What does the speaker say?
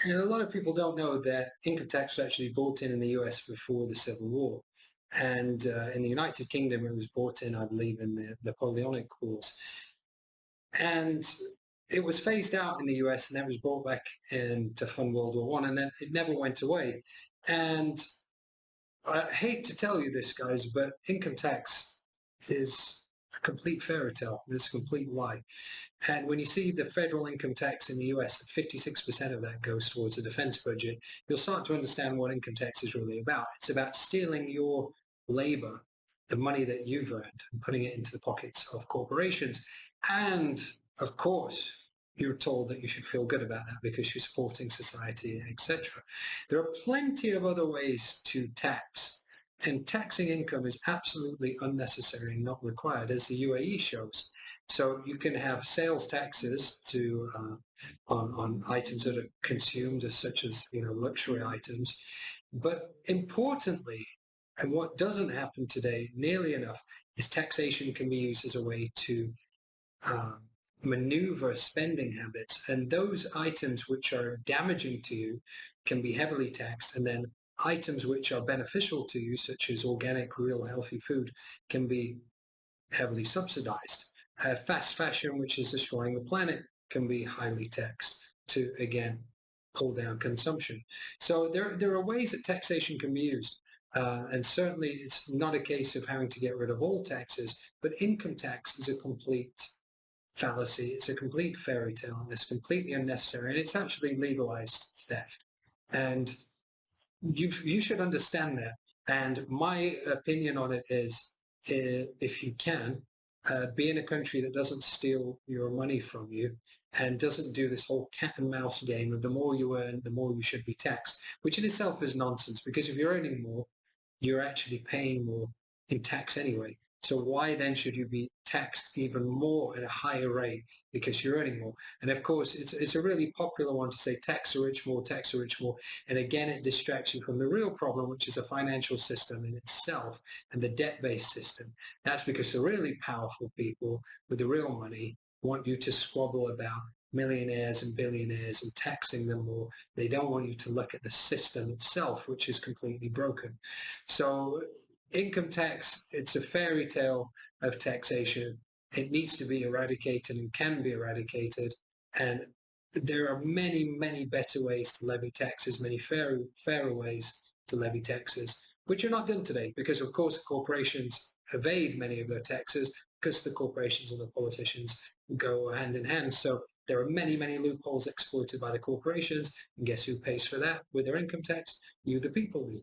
And a lot of people don't know that income tax was actually brought in the US before the Civil War. And in the United Kingdom, it was brought in, I believe, in the Napoleonic Wars. And it was phased out in the US and then was brought back in to fund World War One, and then it never went away. And I hate to tell you this, guys, but income tax is a complete fairy tale. It's a complete lie. And when you see the federal income tax in the US, 56% of that goes towards the defense budget, you'll start to understand what income tax is really about. It's about stealing your labor, the money that you've earned, and putting it into the pockets of corporations. And of course, you're told that you should feel good about that because you're supporting society, etc. There are plenty of other ways to tax, and taxing income is absolutely unnecessary and not required, as the UAE shows. So you can have sales taxes on items that are consumed, such as luxury items. But importantly, and what doesn't happen today nearly enough, is taxation can be used as a way to maneuver spending habits, and those items which are damaging to you can be heavily taxed, and then items which are beneficial to you, such as organic, real, healthy food, can be heavily subsidized. Fast fashion, which is destroying the planet, can be highly taxed to, again, pull down consumption. So there are ways that taxation can be used. And certainly it's not a case of having to get rid of all taxes, but income tax is a complete fallacy. It's a complete fairy tale, and it's completely unnecessary, and it's actually legalized theft. And you should understand that. And my opinion on it is, if you can, be in a country that doesn't steal your money from you and doesn't do this whole cat and mouse game of the more you earn, the more you should be taxed, which in itself is nonsense, because if you're earning more, you're actually paying more in tax anyway. So why then should you be taxed even more at a higher rate because you're earning more? And of course, it's a really popular one to say tax the rich more, tax the rich more. And again, it distracts you from the real problem, which is a financial system in itself and the debt-based system. That's because the really powerful people with the real money want you to squabble about millionaires and billionaires and taxing them more. They don't want you to look at the system itself, which is completely broken. So income tax, it's a fairy tale of taxation. It needs to be eradicated and can be eradicated. And there are many, many better ways to levy taxes, many fairer ways to levy taxes, which are not done today because, of course, corporations evade many of their taxes because the corporations and the politicians go hand in hand. So there are many, many loopholes exploited by the corporations. And guess who pays for that with their income tax? You, the people, do.